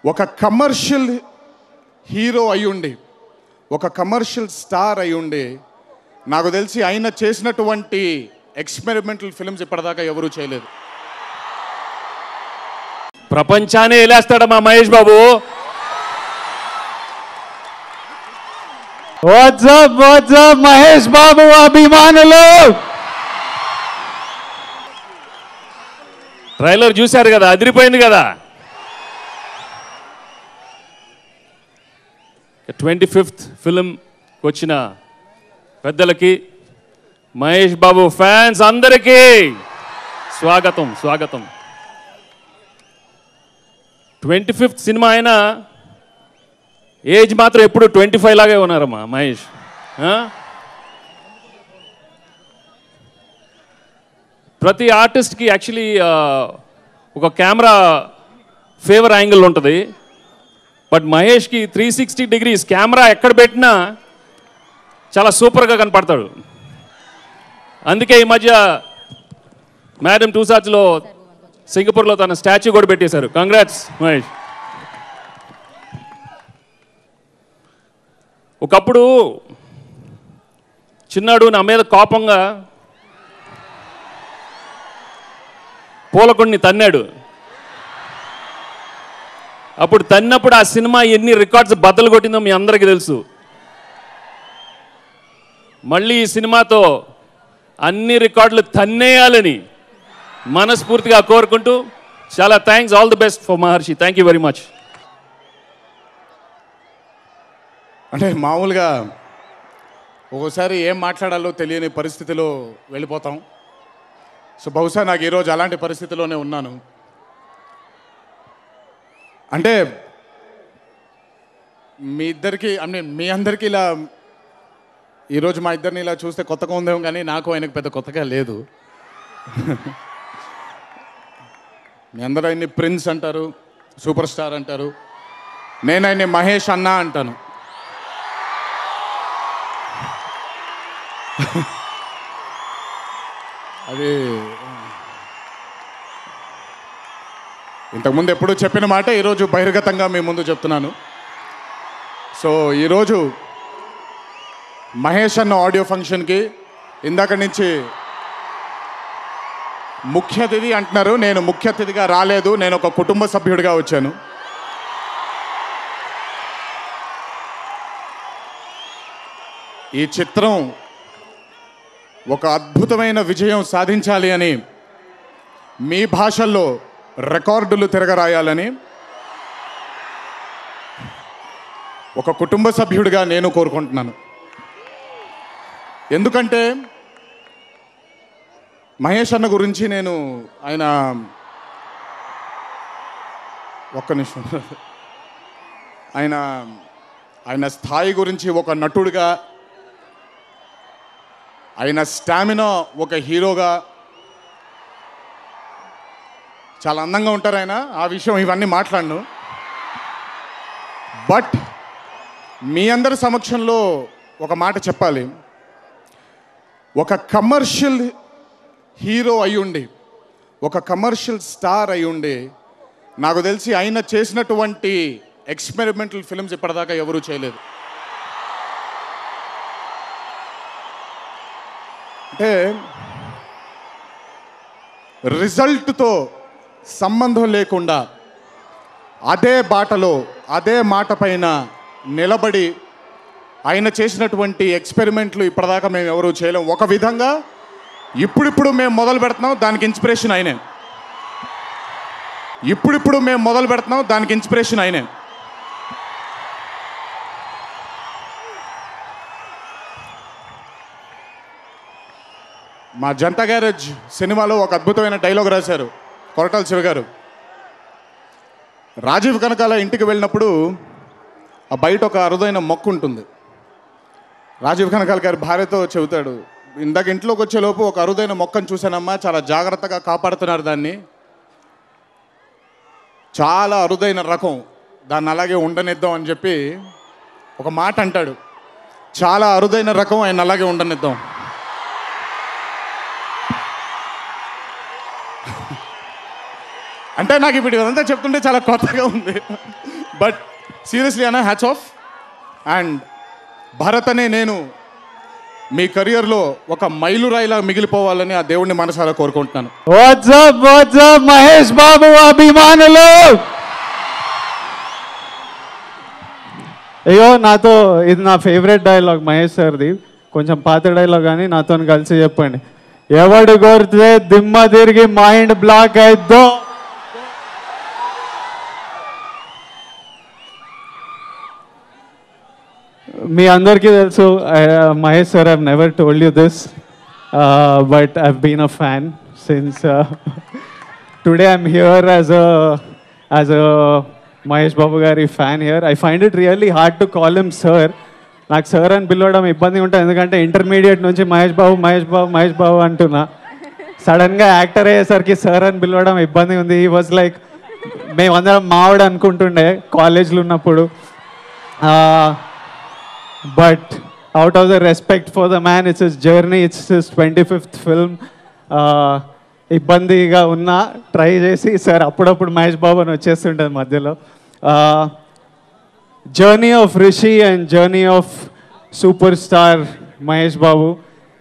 ఒక commercial hero అయ్యుండి, ఒక కమర్షియల్ స్టార్ అయ్యుండి, నాకు తెలిసి ఆయన చేసినటువంటి ఎక్స్పెరిమెంటల్ ఫిల్మ్స్ ఇప్పటిదాకా ఎవరూ చేయలేదు. ప్రపంచాన్ని ఏలేస్తాడు మా మహేష్ బాబు. వాట్సాప్ మహేష్ బాబు అభిమానులు, ట్రైలర్ చూశారు కదా, అదిరిపోయింది కదా. 25th ఫిలిం వచ్చిన పెద్దలకి, మహేష్ బాబు ఫ్యాన్స్ అందరికీ స్వాగతం. 25th సినిమా అయినా ఏజ్ మాత్రం ఎప్పుడు 25 లాగే ఉన్నారమ్మా మహేష్. ప్రతి ఆర్టిస్ట్కి యాక్చువల్లీ ఒక కెమెరా ఫేవర్ యాంగిల్ ఉంటుంది. బట్ మహేష్కి 360 degrees కెమెరా ఎక్కడ పెట్టినా చాలా సూపర్గా కనపడతాడు. అందుకే ఈ మధ్య మేడం టూసాజ్లో సింగపూర్లో తన స్టాచ్యూ కూడా పెట్టేశారు. కంగ్రాట్స్ మహేష్. ఒకప్పుడు చిన్నాడు నా మీద కోపంగా పూలకొండిని తన్నాడు. అప్పుడు తన్నప్పుడు ఆ సినిమా ఎన్ని రికార్డ్స్ బద్దలు కొట్టిందో మీ అందరికీ తెలుసు. మళ్ళీ ఈ సినిమాతో అన్ని రికార్డులు తన్నేయాలని మనస్ఫూర్తిగా కోరుకుంటూ, చాలా thanks, all the best for Maharshi. Thank you very much. అంటే మామూలుగా ఒక్కోసారి ఏం మాట్లాడాలో తెలియని పరిస్థితిలో వెళ్ళిపోతాం. సో బహుశా నాకు ఈరోజు అలాంటి పరిస్థితిలోనే ఉన్నాను. అంటే మీ అందరికీ ఇలా ఈరోజు మా ఇద్దరిని ఇలా చూస్తే కొత్తగా ఉందేమో, కానీ నాకు ఆయనకు పెద్ద కొత్తగా లేదు. మీ అందరూ ఆయన్ని ప్రిన్స్ అంటారు, సూపర్ స్టార్ అంటారు. నేను ఆయన్ని మహేష్ అన్న అంటాను. అది ఇంతకుముందు ఎప్పుడూ చెప్పిన మాట ఈరోజు బహిర్గతంగా మీ ముందు చెప్తున్నాను. సో ఈరోజు మహేష్ అన్న ఆడియో ఫంక్షన్కి ఇందాక నుంచి ముఖ్య అతిథి అంటున్నారు. నేను ముఖ్య అతిథిగా రాలేదు, నేను ఒక కుటుంబ సభ్యుడిగా వచ్చాను. ఈ చిత్రం ఒక అద్భుతమైన విజయం సాధించాలి అని, మీ భాషల్లో రికార్డులు తిరగరాయాలని ఒక కుటుంబ సభ్యుడిగా నేను కోరుకుంటున్నాను. ఎందుకంటే మహేష్ అన్న గురించి నేను ఆయన స్థాయి గురించి ఒక నటుడిగా, ఆయన స్టామినా ఒక హీరోగా, చాలా అందంగా ఉంటారు ఆయన. ఆ విషయం ఇవన్నీ మాట్లాడను. బట్ మీ అందరి సమక్షంలో ఒక మాట చెప్పాలి. ఒక కమర్షియల్ హీరో అయ్యుండి, ఒక కమర్షియల్ స్టార్ అయ్యుండి, నాకు తెలిసి ఆయన చేసినటువంటి ఎక్స్పెరిమెంటల్ ఫిల్మ్స్ ఇప్పటిదాకా ఎవరూ చేయలేదు. అంటే రిజల్ట్తో సంబంధం లేకుండా అదే బాటలో, అదే మాట పైన నిలబడి ఆయన చేసినటువంటి ఎక్స్పెరిమెంట్లు ఇప్పటిదాకా మేము ఎవరూ చేయలేం. ఒక విధంగా ఇప్పుడిప్పుడు మేము మొదలు పెడుతున్నాం, దానికి ఇన్స్పిరేషన్ ఆయనే. మా జనతా గ్యారేజ్ సినిమాలో ఒక అద్భుతమైన డైలాగ్ రాశారు కొరటాల శివ గారు. రాజీవ్ కనకాల ఇంటికి వెళ్ళినప్పుడు ఆ బయట ఒక అరుదైన మొక్క ఉంటుంది. రాజీవ్ కనకాల గారి భార్యతో చెబుతాడు, ఇందాక ఇంట్లోకి వచ్చేలోపు ఒక అరుదైన మొక్కను చూశానమ్మా, చాలా జాగ్రత్తగా కాపాడుతున్నారు దాన్ని, చాలా అరుదైన రకం, దాన్ని అలాగే ఉండనిద్దాం అని చెప్పి ఒక మాట అంటాడు. చాలా అరుదైన రకం, ఆయన అలాగే ఉండనిద్దాం. అంటే నాకు ఇప్పుడు ఇదంతా చెప్తుంటే చాలా కొత్తగా ఉంది. బట్ సీరియస్లీ అన్న, హ్యాట్స్ ఆఫ్. అండ్ భరత్ అనే నేను మీ కెరియర్లో ఒక మైలురాయిలా మిగిలిపోవాలని ఆ దేవుడిని మనసారా కోరుకుంటున్నాను. వాట్సాప్ మహేష్ బాబు అభిమానులు. అయ్యో, నాతో ఇది నా ఫేవరెట్ డైలాగ్ మహేష్ సార్ది, కొంచెం పాత డైలాగ్ కానీ నాతో కలిసి చెప్పండి. ఎవడు కొడితే దిమ్మ తిరిగి మైండ్ బ్లాక్ అయిద్దో. మీ అందరికీ తెలుసు, Mahesh sir, I've never told you this, but I've been a fan since today I'm here as a Mahesh Babu గారి fan here. I find it really hard to call him sir. నాకు సార్ అని పిలవడం ఇబ్బంది ఉంటుంది, ఎందుకంటే ఇంటర్మీడియట్ నుంచి మహేష్ బాబు అంటున్నా. సడన్గా యాక్టర్ అయ్యేసరికి సార్ అని పిలవడం ఇబ్బంది ఉంది. హీ వాజ్ లైక్, మేమందరం మావాడు అనుకుంటుండే కాలేజ్లో ఉన్నప్పుడు. But out of the respect for the man, it's his journey, it's his 25th film. ఇబ్బందిగా ఉన్నా ట్రై చేసి సార్ అప్పుడప్పుడు మహేష్ బాబు అని వచ్చేస్తుంటుంది మధ్యలో. Journey of Rishi and journey of super star Mahesh Babu.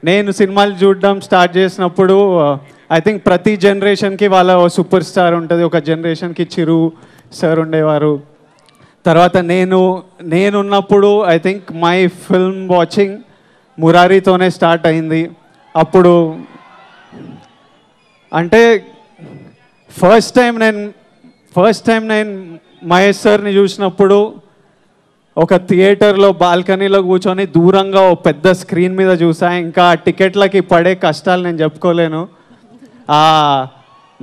నేను సినిమాలు చూడడం స్టార్ట్ చేసినప్పుడు ఐ థింక్ ప్రతి జనరేషన్కి వాళ్ళ సూపర్ స్టార్ ఉంటుంది. ఒక జనరేషన్కి చిరు సార్ ఉండేవారు. తర్వాత నేనున్నప్పుడు I think my film watching మురారితోనే స్టార్ట్ అయింది. అప్పుడు అంటే ఫస్ట్ టైం నేను మహేష్ సార్ని చూసినప్పుడు ఒక థియేటర్లో బాల్కనీలో కూర్చొని దూరంగా ఓ పెద్ద స్క్రీన్ మీద చూసా. ఇంకా టికెట్లకి పడే కష్టాలు నేను చెప్పుకోలేను.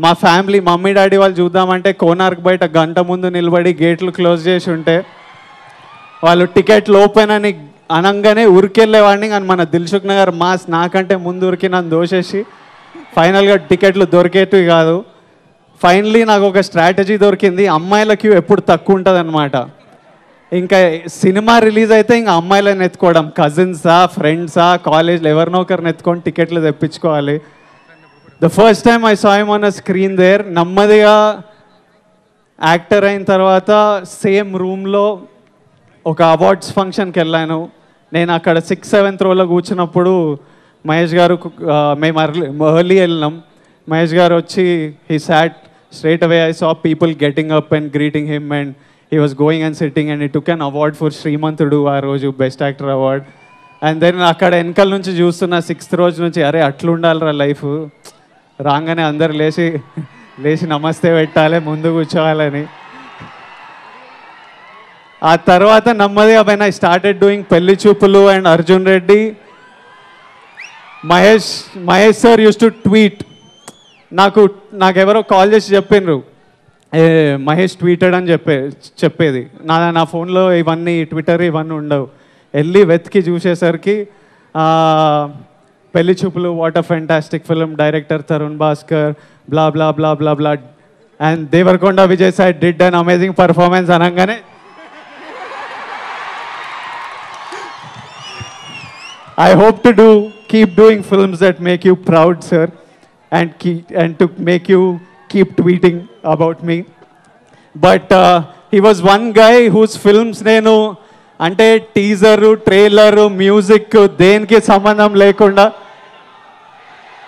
మా ఫ్యామిలీ, మమ్మీ డాడీ వాళ్ళు చూద్దామంటే కోనార్క్ బయట గంట ముందు నిలబడి గేట్లు క్లోజ్ చేసి ఉంటే వాళ్ళు టికెట్లు ఓపెన్ అని అనగానే ఉరికెళ్ళేవాడిని. కానీ మన దిల్సుఖ్ నగర్ మాస్ నాకంటే ముందు ఉరికి నన్ను దోసేసి ఫైనల్గా టికెట్లు దొరికేటివి కాదు. ఫైనలీ నాకు ఒక స్ట్రాటజీ దొరికింది. అమ్మాయిల క్యూ ఎప్పుడు తక్కువ ఉంటుంది అనమాట. ఇంకా సినిమా రిలీజ్ అయితే ఇంకా అమ్మాయిలను ఎత్తుకోవడం, కజిన్సా ఫ్రెండ్సా కాలేజ్లో ఎవరినో ఒకరిని ఎత్తుకొని టికెట్లు తెప్పించుకోవాలి. The first time I saw him on a screen there. నెమ్మదిగా యాక్టర్ అయిన తర్వాత సేమ్ రూమ్లో ఒక అవార్డ్స్ ఫంక్షన్కి వెళ్ళాను. నేను అక్కడ 6th 7th రోలో కూర్చున్నప్పుడు మహేష్ గారు, మేము ఎర్లీ వెళ్ళినాం. మహేష్ గారు వచ్చి he sat straight away. I saw people getting up and greeting him and he was going and sitting and he took an award for Srimanthudu ఆ రోజు, best actor award. And then అక్కడ వెనకాల నుంచి చూస్తున్న 6th రోజు నుంచి, అరే అట్లుండాలిరా లైఫ్, రాగానే అందరు లేచి నమస్తే పెట్టాలి, ముందు కూర్చోవాలని. ఆ తర్వాత నెమ్మదిగా పైన I started doing Pelli Choopulu and Arjun Reddy. Mahesh sir used to tweet. నాకెవరో కాల్ చేసి చెప్పిండ్రు, మహేష్ ట్వీటెడ్ అని చెప్పేది. నా ఫోన్లో ఇవన్నీ ట్విట్టర్ ఇవన్నీ ఉండవు. వెళ్ళి వెతికి చూసేసరికి Pelli Choopulu, what a fantastic film, director Tarun Bhaskar, blah blah blah blah blah, and Devarakonda Vijay Sai did an amazing performance అనగానే I hope to keep doing films that make you proud, sir, and to make you keep tweeting about me. But he was one guy whose films nenu ante teaser, trailer, music దేనికి సంబంధం లేకుండా